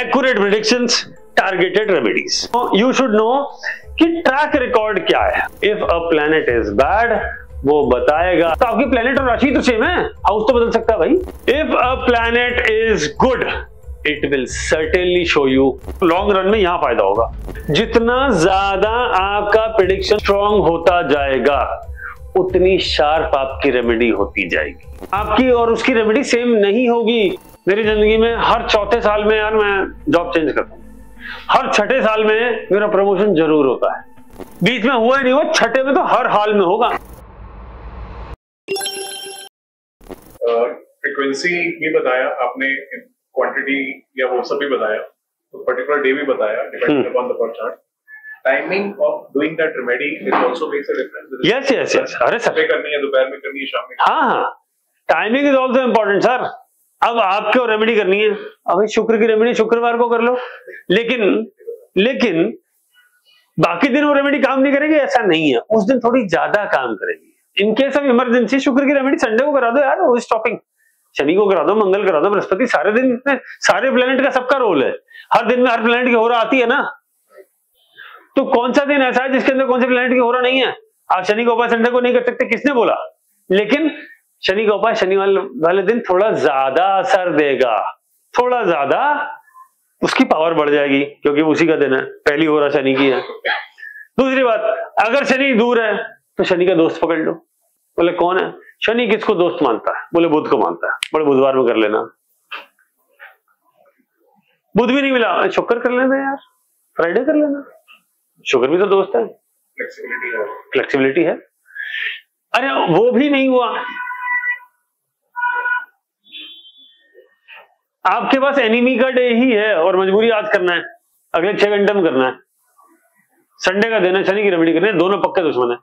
Accurate predictions, targeted remedies. You should no कि track record क्या है। If a planet is bad, वो बताएगा। तो आपकी प्लैनेट और राशि तो सेम है, हाउस तो बदल सकता है भाई। If a planet is good, it will certainly show you. Long run में यहां फायदा होगा। जितना ज्यादा आपका प्रेडिक्शन स्ट्रॉन्ग होता जाएगा, उतनी शार्प आपकी रेमेडी होती जाएगी। आपकी और उसकी रेमेडी सेम नहीं होगी। मेरी जिंदगी में हर चौथे साल में यार मैं जॉब चेंज करता हूं, हर छठे साल में मेरा प्रमोशन जरूर होता है। बीच में हुआ ही नहीं, हुआ छठे में तो हर हाल में होगा। फ्रीक्वेंसी भी बताया आपने, क्वांटिटी या वो सब भी बताया, तो पर्टिकुलर डे भी बताया depending upon the birth chart. Timing of doing that remedy it also makes a difference. Yes yes yes, अरे सर करनी है, दोपहर में करनी है, शाम में। हाँ, timing is also important sir. अब आपको रेमेडी करनी है, अब शुक्र की रेमेडी शुक्रवार को कर लो, लेकिन बाकी दिन वो रेमेडी काम नहीं करेगी ऐसा नहीं है, उस दिन थोड़ी ज्यादा काम करेगी। इन केस ऑफ इमरजेंसी शुक्र की रेमेडी संडे को करा दो यार, वो स्टॉपिंग शनि को करा दो, मंगल करा दो, बृहस्पति, सारे दिन में सारे प्लेनेट का सबका रोल है। हर दिन में हर प्लेनेट की होरा आती है ना, तो कौन सा दिन ऐसा है जिसके अंदर कौन से प्लेनेट की होरा नहीं है? आप शनि का उपाय संडे को नहीं कर सकते, किसने बोला? लेकिन शनि का उपाय शनि वाले दिन थोड़ा ज्यादा असर देगा, थोड़ा ज्यादा उसकी पावर बढ़ जाएगी, क्योंकि उसी का दिन है, पहली होरा शनि की है। दूसरी बात, अगर शनि दूर है तो शनि का दोस्त पकड़ लो। बोले कौन है? शनि किसको दोस्त मानता है? बोले बुध को मानता है। बोले बुधवार में कर लेना। बुध भी नहीं मिला, शुक्र कर लेना यार, फ्राइडे कर लेना, शुक्र भी तो दोस्त है, फ्लेक्सिबिलिटी है। अरे वो भी नहीं हुआ, आपके पास एनिमी का डे ही है और मजबूरी आज करना है, अगले 6 घंटे में करना है, संडे का दिन है, शनि की रेमेडी करनी है, दोनों पक्के दुश्मन है,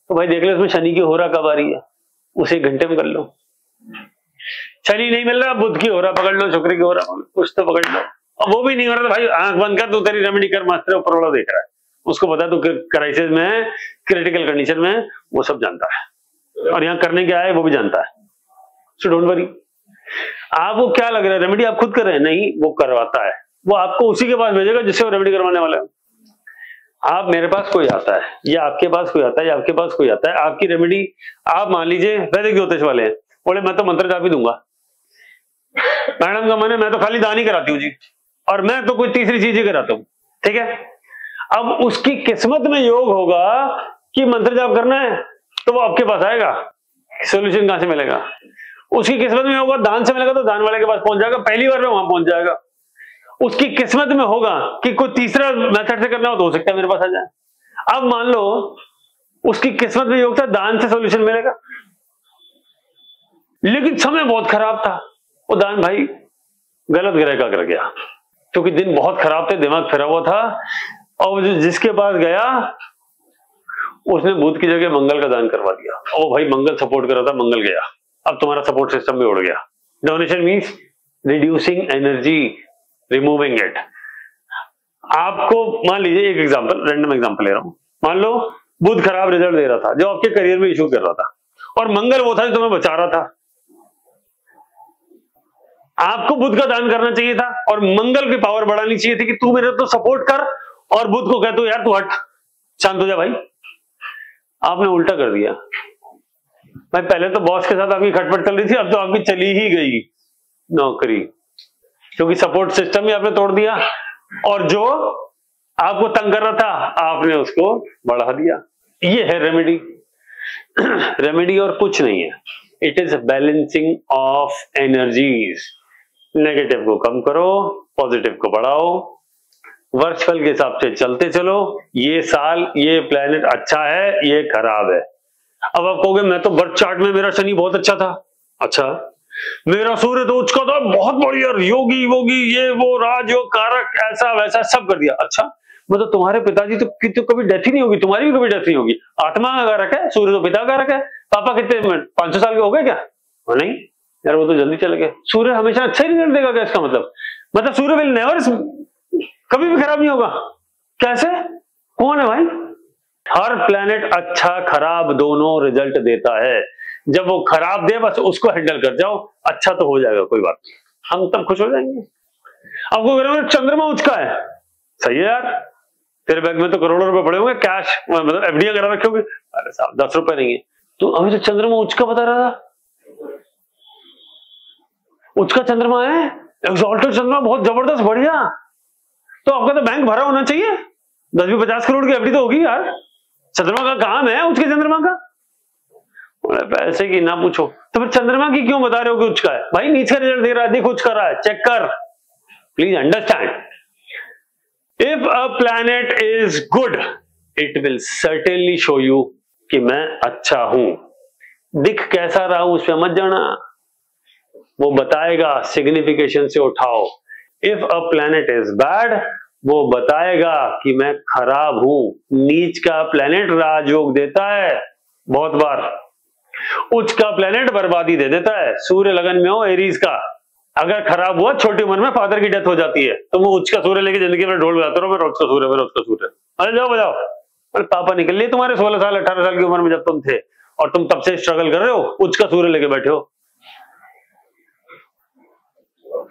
तो भाई देख लो उसमें शनि की होरा कब आ रही है, उसे 1 घंटे में कर लो। शनि नहीं मिल रहा, बुध की होरा पकड़ लो, शुक्र की होरा कुछ तो पकड़ लो, और वो भी नहीं हो रहा तो भाई आंख बंद कर, तू तेरी रेमेडी कर, मास्टर ऊपर वाला देख रहा है, उसको पता तू क्राइसिस में, क्रिटिकल कंडीशन में, वो सब जानता है, और यहाँ करने क्या है वो भी जानता है। So don't worry. आपको क्या लग रहा है रेमेडी आप खुद कर रहे हैं? नहीं, वो करवाता है, वो आपको उसी के पास भेजेगा जिससे वो रेमेडी करवाने वाला है। आप मेरे पास कोई आता है, या आपके पास कोई आता है, या आपके पास कोई आता है, आपकी रेमेडी, आप मान लीजिए वैदिक ज्योतिष वाले हैं, बोले मैं तो मंत्र जाप ही दूंगा, मैडम का मन है मैं तो खाली दान ही कराती हूँ जी, और मैं तो कोई तीसरी चीज ही कराता हूँ, ठीक है। अब उसकी किस्मत में योग होगा कि मंत्र जाप करना है, तो वो आपके पास आएगा, सोल्यूशन कहां से मिलेगा? उसकी किस्मत में होगा दान से मिलेगा, तो दान वाले के पास पहुंच जाएगा, पहली बार में वहां पहुंच जाएगा। उसकी किस्मत में होगा कि कोई तीसरा मेथड से करना हो सकता है मेरे पास आ जाए। अब मान लो उसकी किस्मत में योग था दान से सॉल्यूशन मिलेगा, लेकिन समय बहुत खराब था, वो दान भाई गलत ग्रह का कर गया, क्योंकि दिन बहुत खराब थे, दिमाग फिरा हुआ था, और जिसके पास गया उसने बुध की जगह मंगल का दान करवा दिया, और भाई मंगल सपोर्ट कर रहा था, मंगल गया, अब तुम्हारा सपोर्ट सिस्टम भी उड़ गया। Donation means reducing energy, removing it. आपको मान लीजिए एक एग्जांपल, रैंडम एग्जांपल ले रहा हूं, मान लो बुध खराब रिजल्ट दे रहा था, जो आपके करियर में इशू कर रहा था, और मंगल वो था जो तुम्हें बचा रहा था। आपको बुध का दान करना चाहिए था, और मंगल की पावर बढ़ानी चाहिए थी कि तू मेरे तो सपोर्ट कर, और बुध को कह तू यार तू हट, शांत हो जा भाई। आपने उल्टा कर दिया भाई, पहले तो बॉस के साथ आपकी खटपट चल रही थी, अब तो आपकी चली ही गई नौकरी, क्योंकि सपोर्ट सिस्टम ही आपने तोड़ दिया, और जो आपको तंग कर रहा था आपने उसको बढ़ा दिया। ये है रेमेडी। रेमेडी और कुछ नहीं है, it is balancing of energies. Negative को कम करो, पॉजिटिव को बढ़ाओ, वर्षफल के हिसाब से चलते चलो। ये साल ये प्लेनेट अच्छा है, ये खराब है। अब आप कहोगे मैं तो बर्थ चार्ट में मेरा शनि बहुत अच्छा था, अच्छा मेरा सूर्य तो उच्च का था, बहुत बढ़िया, योगी वोगी, ये वो राजयोग कारक, ऐसा वैसा सब कर दिया, अच्छा मतलब तुम्हारे पिताजी तो कभी डेथ ही नहीं होगी, तुम्हारी भी कभी डेथ नहीं होगी, आत्मा का कारक है, सूर्य तो पिता कारक है। पापा कितने 500 साल के हो गए क्या? नहीं यार, वो तो जल्दी चले गए। सूर्य हमेशा अच्छा ही रिजल्ट देगा क्या? इसका मतलब सूर्य विल नेवर, कभी भी खराब नहीं होगा। कैसे? कौन है भाई? हर प्लेनेट अच्छा खराब दोनों रिजल्ट देता है। जब वो खराब दे बस उसको हैंडल कर जाओ, अच्छा तो हो जाएगा, कोई बात नहीं, हम तब खुश हो जाएंगे। आपको कह रहे हो चंद्रमा उचका है, सही है यार, तेरे बैंक में तो करोड़ों रुपए पड़े होंगे कैश, मतलब एफडीआई करा रखे होंगे। अरे साहब 10 रुपए नहीं है, तो अभी तो चंद्रमा उचका बता रहा था, उचका चंद्रमा है, एक्सॉल्टेड चंद्रमा, बहुत जबरदस्त बढ़िया, तो आपका तो बैंक भरा होना चाहिए, 10-50 करोड़ की एफडी तो होगी यार, चंद्रमा का काम है उसके चंद्रमा का, पैसे की ना पूछो। तो फिर चंद्रमा की क्यों बता रहे हो कि उचका है? भाई नीचे का रिजल्ट दे रहा है, देख उचका रहा है, चेक कर, please understand. If a planet is good it will certainly show you कि मैं अच्छा हूं, दिख कैसा रहा हूं उस पर मत जाना, वो बताएगा, सिग्निफिकेशन से उठाओ। If a planet is bad वो बताएगा कि मैं खराब हूं, नीच का प्लैनेट राजयोग देता है बहुत बार, उच्च का प्लैनेट बर्बादी दे देता है। सूर्य लगन में हो एरीज का, अगर खराब हुआ छोटी उम्र में फादर की डेथ हो जाती है, तो मैं उच्च का सूर्य लेके जिंदगी में ढोल बजाते रहो, मैं रोज का सूर्य, मैं रोज का सूर्य, अरे जाओ बजाओ। अरे पापा निकल लिए तुम्हारे 16 साल 18 साल की उम्र में जब तुम थे, और तुम तब से स्ट्रगल कर रहे हो, उच्च का सूर्य लेके बैठे हो।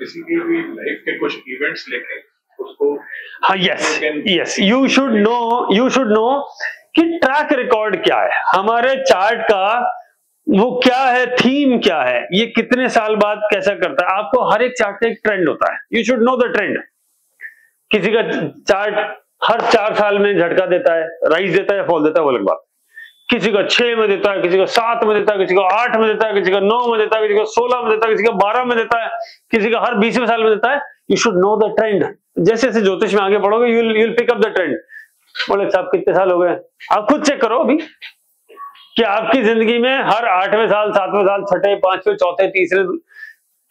किसी की भी लाइफ के कुछ इवेंट्स लेके उसको, हाँ यस यू शुड नो कि ट्रैक रिकॉर्ड क्या है हमारे चार्ट का, वो क्या है, थीम क्या है, ये कितने साल बाद कैसा करता है। आपको हर एक चार्ट का एक ट्रेंड होता है, you should know the trend. किसी का चार्ट हर 4 साल में झटका देता है, राइज देता है, फॉल देता है, वो अलग बात। किसी का 6 में देता है, किसी का 7 में देता है, किसी का 8 में देता है, किसी का 9 में देता है, किसी का 16 में देता है, किसी का 12 में देता है, किसी का हर 20वें साल में देता है। You should know the trend. जैसे जैसे ज्योतिष में आगे बढ़ोगे you will pick up the trend. बोले साहब कितने साल हो गए, आप खुद चेक करो अभी कि आपकी जिंदगी में हर 8वें साल, 7वें साल, 6ठे, 5वें, 4थे, 3रे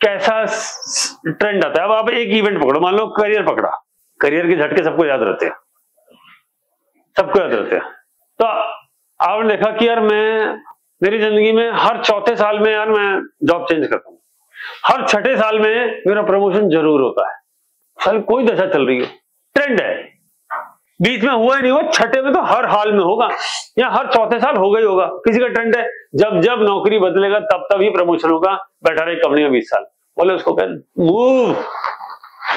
कैसा ट्रेंड आता है। अब आप एक इवेंट पकड़ो, मान लो करियर पकड़ा, करियर के झटके सबको याद रहते हैं, सबको याद रहते हैं। तो आपने देखा कि यार मेरी जिंदगी में हर 4थे साल में यार मैं जॉब चेंज करता हूं, हर 6ठे साल में मेरा प्रमोशन जरूर होता है। साल कोई दशा चल रही है, ट्रेंड है, बीच में हुआ ही नहीं हुआ, 6ठे में तो हर हाल में होगा, या हर 4थे साल होगा ही होगा। किसी का ट्रेंड है जब जब नौकरी बदलेगा तब तब ही प्रमोशन होगा, बैठा रहे कंपनी में 20 साल। बोले उसको कहते move,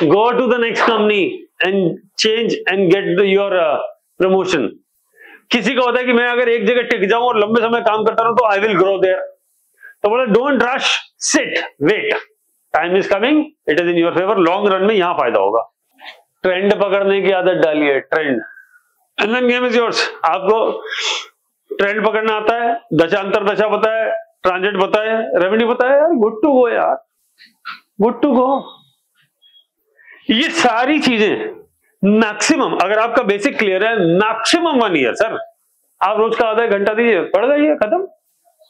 go to the next company and change and get your promotion. किसी का होता है कि मैं अगर एक जगह टिक जाऊं और लंबे समय काम करता रहूं तो आई विल ग्रो देयर। तो बोले don't rush, sit, wait, time is coming, it is in your favour, long run में यहां फायदा होगा। ट्रेंड पकड़ने की आदत डालिए, trend, and then game is yours. आपको ट्रेंड पकड़ना आता है, दशांतर दशा पता है, ट्रांजिट पता है, रेवेन्यू पता है, यार गुड टू गो यार, गुड टू गो। ये सारी चीजें मैक्सिमम, अगर आपका बेसिक क्लियर है, मैक्सिमम 1 ईयर सर, आप रोज का आधा घंटा दीजिए, पढ़ जाइए, खत्म।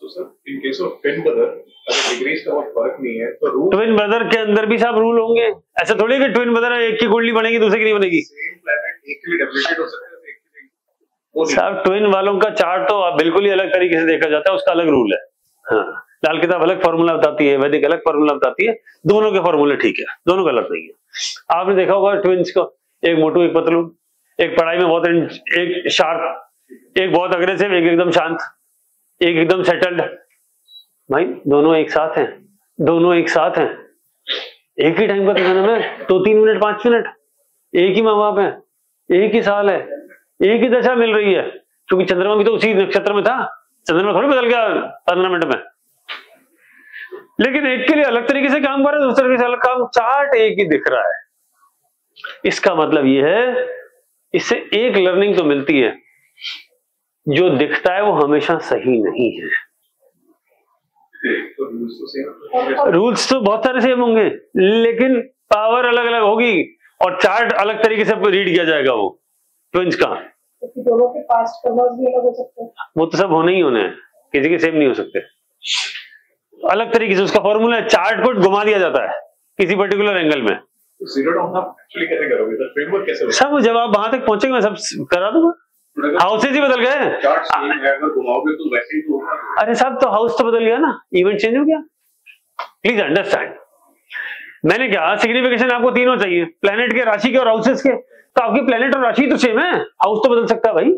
In case of twin brother अगर डिग्रीज का फर्क नहीं है तो रूल, ट्विन ब्रदर के अंदर भी सब रूल होंगे, ऐसा थोड़ी कि ट्विन ब्रदर एक की कुंडली बनेगी दूसरे की नहीं बनेगी। सेम प्लैनेट एक के लिए डुप्लीकेट हो सकता है, एक के लिए साहब ट्विन वालों का चार्ट तो बिल्कुल ही अलग तरीके से देखा जाता है, उसका अलग रूल है। हाँ, लाल किताब अलग फॉर्मूला बताती है, वैदिक अलग फॉर्मूला बताती है, दोनों के फॉर्मूले ठीक है, दोनों का अलग नहीं है। आपने देखा होगा ट्विंस को, एक मोटू एक पतलू, एक पढ़ाई में बहुत, एक शार्प, एक बहुत अग्रेसिव, एक एकदम शांत, एक एकदम सेटल्ड। भाई दोनों एक साथ हैं, दोनों एक साथ हैं, एक ही टाइम का तो जन्म है, 2-3 मिनट 5 मिनट, एक ही माँ बाप है, एक ही साल है, एक ही दशा मिल रही है, क्योंकि चंद्रमा भी तो उसी नक्षत्र में था, चंद्रमा थोड़ी बदल गया 15 मिनट में। लेकिन एक के लिए अलग तरीके से काम कर रहा है, दूसरे तरीके से अलग काम, चार्ट एक ही दिख रहा है। इसका मतलब ये है, इससे एक लर्निंग तो मिलती है, जो दिखता है वो हमेशा सही नहीं है। रूल्स तो बहुत सारे सेम होंगे, लेकिन पावर अलग अलग होगी और चार्ट अलग तरीके से रीड किया जाएगा। वो ट्विंस का दोनों के पास्ट कर्मस भी अलग हो सकते हैं, वो तो सब होने ही होने हैं, किसी के सेम नहीं हो सकते, अलग तरीके से उसका फॉर्मूला है, चार्ट को घुमा दिया जाता है किसी पर्टिकुलर एंगल में। जीरो डाउन आप एक्चुअली कैसे करोगे, तो फ्रेमवर्क कैसे होगा? सब जब आप वहां तक पहुंचेंगे मैं सब करा दूंगा। हाउसेज ही बदल गए, चार्ट सेम है, अगर घुमाओगे तो वैसे ही तो होगा। अरे साहब तो हाउस तो बदल गया ना, इवेंट चेंज हो गया। प्लीज अंडरस्टैंड, मैंने क्या सिग्निफिकेशन आपको तीनों चाहिए, प्लेनेट के, राशि के और हाउसेस के। तो आपकी प्लेनेट और राशि तो सेम है, हाउस तो बदल सकता है भाई।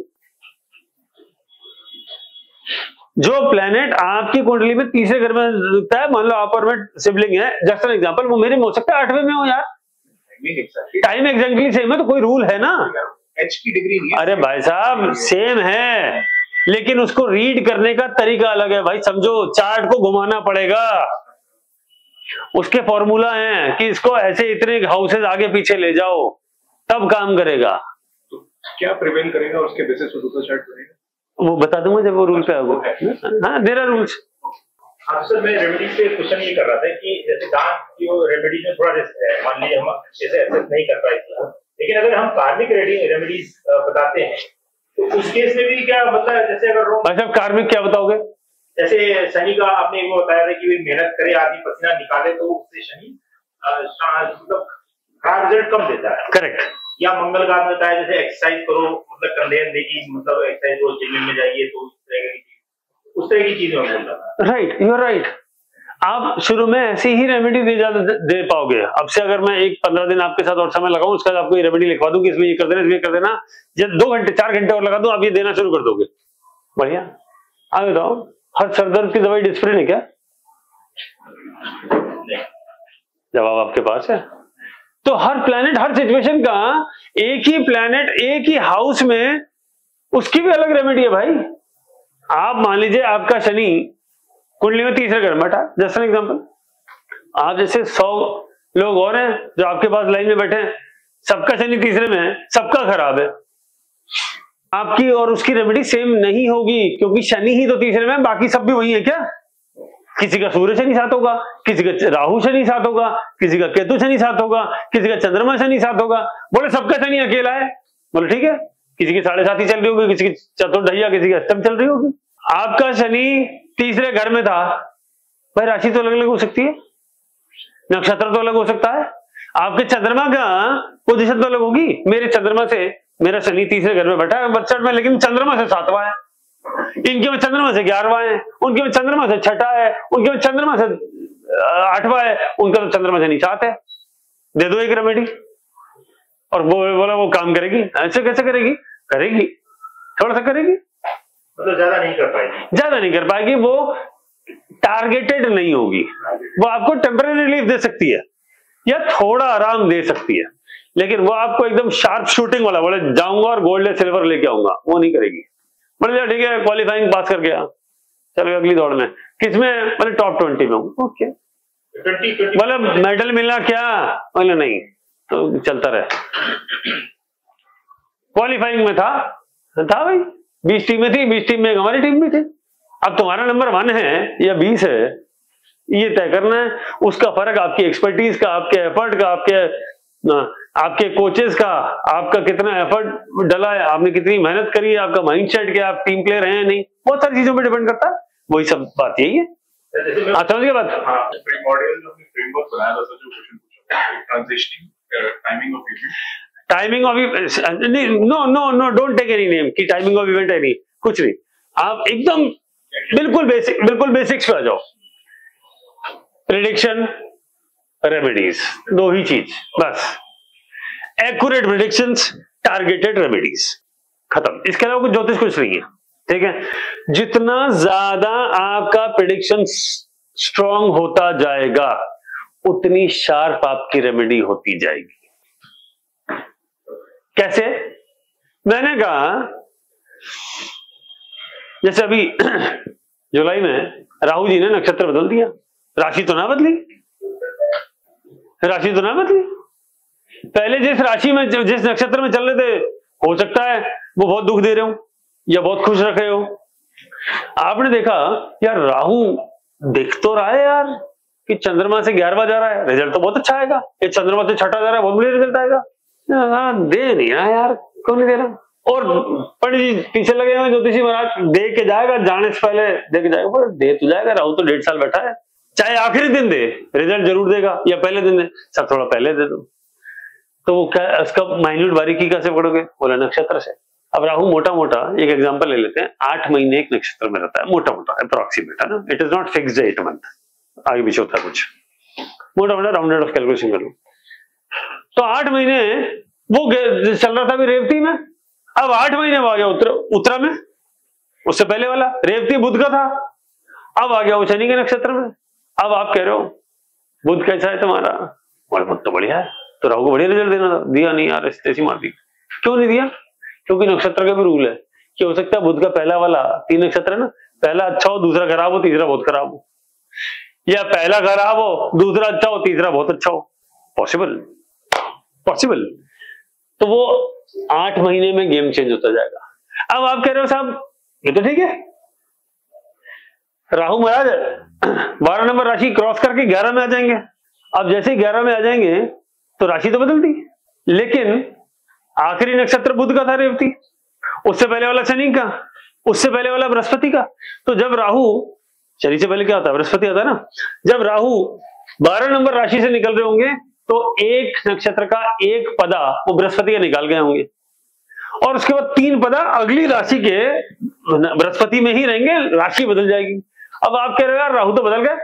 जो प्लेनेट आपकी कुंडली में तीसरे घर में दिखता है, मान लो आप और मैं सिबलिंग है, जस्ट एन एग्जांपल, वो मेरे में हो सकता है 8वें में हो यार, टाइम एग्जैक्टली सेम है, तो कोई रूल है ना? एच की डिग्री नहीं है। अरे भाई साहब सेम है, लेकिन उसको रीड करने का तरीका अलग है भाई। समझो, चार्ट को घुमाना पड़ेगा, उसके फॉर्मूला हैं कि इसको ऐसे इतने हाउसेज आगे पीछे ले जाओ, तब काम करेगा। तो क्या प्रिवेल करेगा उसके बेसिस पर दूसरा चार्ट बनेगा? वो बता दूंगा जब वो रूल पे आएगा। हाँ, देयर आर रूल्स। हाँ सर, मैं रेमेडीज पे क्वेश्चन ये कर रहा था कि जैसे दांत की वो रेमेडीज में थोड़ा रिस्क है, मान लीजिए हम अच्छे से एक्सेस नहीं कर पाए, लेकिन अगर हम कार्मिक रेमेडीज बताते हैं तो उस केस में भी क्या मतलब, जैसे अगर भाई साहब कार्मिक क्या बताओगे? जैसे शनि का आपने वो बताया था कि मेहनत करे, आदमी पसीना निकाले तो उससे शनि मतलब खराब रिजल्ट कम देता है। करेक्ट। या मंगल का आपने बताया जैसे एक्सरसाइज करो, मतलब कंधे की मतलब एक्सरसाइज करो, जिम में जाइए, तो उस तरह की चीजें मैं बोल रहा था। Right, you are right. आप शुरू में ऐसी ही रेमेडी दे पाओगे। अब से अगर मैं 15 दिन आपके साथ और समय लगाऊं, उसके बाद आपको ये रेमेडी लिखवा दूं कि इसमें ये कर देना, इसमें ये कर देना, जब 2 घंटे 4 घंटे और लगा दूं, आप ये देना शुरू कर दोगे। बढ़िया। आप बताओ, हर सरदर्द की दवाई डिस्प्रिन है क्या? जवाब आपके पास है। तो हर प्लेनेट, हर सिचुएशन का एक ही प्लेनेट, एक ही हाउस में उसकी भी अलग रेमेडी है भाई। आप मान लीजिए आपका शनि कुंडली में तीसरे घर में बैठा, जस्ट एन एग्जांपल। आप जैसे 100 लोग और हैं जो आपके पास लाइन में बैठे हैं, सबका शनि तीसरे में है, सबका खराब है। आपकी और उसकी रेमेडी सेम नहीं होगी, क्योंकि शनि ही तो तीसरे में है, बाकी सब भी वही है क्या? किसी का सूर्य शनि साथ होगा, किसी का राहु शनि साथ होगा, किसी का केतु शनि साथ होगा, किसी का चंद्रमा शनि साथ होगा। बोले सबका शनि अकेला है, बोले ठीक है। किसी की 7.5 चल रही होगी, किसी की चतुर्दहिया, किसी की अष्टम चल रही होगी। आपका शनि तीसरे घर में था भाई, राशि तो अलग अलग हो सकती है, नक्षत्र तो अलग हो सकता है, आपके चंद्रमा का पोजीशन तो अलग होगी। मेरे चंद्रमा से, मेरा शनि तीसरे घर में बैठा है बच्चट में, लेकिन चंद्रमा से 7वां है, इनके में चंद्रमा से 11वां है, उनके में चंद्रमा से 6ठा है, उनके में चंद्रमा से 8वां है, उनका तो चंद्रमा से 7 है। दे दो एक रेमेडी, और वो बोला वो काम करेगी। ऐसे कैसे करेगी? करेगी, थोड़ा सा करेगी, मतलब ज्यादा नहीं कर पाएगी। ज्यादा नहीं कर पाएगी, वो टारगेटेड नहीं होगी। वो आपको टेम्परेरी रिलीफ दे सकती है या थोड़ा आराम दे सकती है, लेकिन वो आपको एकदम शार्प शूटिंग वाला, बोले जाऊंगा और गोल्ड या सिल्वर लेके आऊंगा, वो नहीं करेगी। बोले ठीक है, क्वालिफाइंग पास कर गया, चलो अगली दौड़ में, किसमें? बोले टॉप 20 में हूँ। ओके, बोले मेडल मिलना क्या? बोले नहीं, तो चलता रहे। क्वालिफाइंग में था भाई, 20 टीमें थी, 20 टीम में हमारी टीम भी थी। अब तुम्हारा नंबर 1 है या 20 है, ये तय करना है। उसका फर्क आपकी एक्सपर्टीज का, आपके एफर्ट का, आपके कोचेस का, आपका कितना एफर्ट डला है, आपने कितनी मेहनत करी है, आपका माइंडसेट क्या, आप टीम प्लेयर हैं या नहीं, बहुत सारी चीजों पर डिपेंड करता है। वही सब बात यही है। समझ गए बात? फ्रेमवर्क बनाया था जो क्वेश्चन पूछा, transitioning timing of event, timing of no don't take any name की टाइमिंग ऑफ इवेंट है, नहीं कुछ नहीं। आप एकदम बिल्कुल बेसिक्स पे आ जाओ। प्रेडिक्शन, रेमेडीज, 2 ही चीज बस। एक्यूरेट प्रेडिक्शंस, टारगेटेड रेमेडीज, खत्म। इसके अलावा कुछ ज्योतिष कुछ नहीं है, ठीक है। जितना ज्यादा आपका प्रेडिक्शन स्ट्रांग होता जाएगा, उतनी शार्प आपकी रेमेडी होती जाएगी। कैसे? मैंने कहा जैसे अभी जुलाई में राहु जी ने नक्षत्र बदल दिया, राशि तो ना बदली, राशि तो ना बदली। पहले जिस राशि में, जिस नक्षत्र में चल रहे थे, हो सकता है वो बहुत दुख दे रहे हो या बहुत खुश रख रहे हो। आपने देखा यार राहु दिख तो रहा है यार कि चंद्रमा से 11वां जा रहा है, रिजल्ट तो बहुत अच्छा आएगा। ये चंद्रमा से 6ठा जा रहा है, बहुत बढ़िया रिजल्ट आएगा। दे नहीं रहा यार, क्यों नहीं दे रहा? और पंडित जी पीछे लगे हुए ज्योतिषी महाराज, दे के जाएगा, जाने से पहले दे के जाएगा। पर दे तो जाएगा, राहु तो 1.5 साल बैठा है, चाहे आखिरी दिन दे, रिजल्ट जरूर देगा, या पहले दिन दे, सब थोड़ा पहले दे दो। तो वो क्या, उसका माइन्यूट बारीकी कैसे पढ़ोगे? बोला नक्षत्र से। अब राहु मोटा मोटा एक एग्जांपल ले लेते हैं, 8 महीने एक नक्षत्र में रहता है, मोटा मोटा अप्रोक्सीमेट है ना, it is not fixed 8 month, आगे पीछे होता है कुछ, मोटा मोटा राउंडेड ऑफ कैलकुलेशन कर लो। तो 8 महीने वो चल रहा था अभी रेवती में, अब 8 महीने आ गया उत्तरा में, उससे पहले वाला रेवती बुध का था, अब आ गया वो शनि के नक्षत्र में। अब आप कह रहे हो बुध कैसा है तुम्हारा? बुध तो बढ़िया है, तो राहु को बढ़िया रिजल्ट देना था, दिया नहीं यार, ऐसी मार दी। क्यों नहीं दिया? क्योंकि नक्षत्र का भी रूल है कि हो सकता है बुध का पहला वाला 3 नक्षत्र है ना, पहला अच्छा हो, दूसरा खराब हो, तीसरा बहुत खराब हो, या पहला खराब हो, दूसरा अच्छा हो, तीसरा बहुत अच्छा हो। Possible, possible. तो वो 8 महीने में गेम चेंज होता जाएगा। अब आप कह रहे हो साहब ये तो ठीक है, राहु महाराज 12 नंबर राशि क्रॉस करके 11 में आ जाएंगे। अब जैसे 11 में आ जाएंगे तो राशि तो बदलती, लेकिन आखिरी नक्षत्र बुध का था रेवती, उससे पहले वाला शनि का, उससे पहले वाला बृहस्पति का। तो जब राहु, शनि से पहले क्या होता है? बृहस्पति आता है ना। जब राहु 12 नंबर राशि से निकल रहे होंगे तो एक नक्षत्र का एक पदा वो बृहस्पति का निकाल गए होंगे, और उसके बाद 3 पदा अगली राशि के बृहस्पति में ही रहेंगे, राशि बदल जाएगी। अब आप कह रहे हो यार राहु तो बदल गए,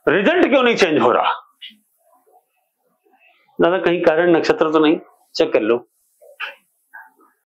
रिजल्ट क्यों नहीं चेंज हो रहा? दादा कहीं कारण नक्षत्र तो नहीं, चेक कर लो।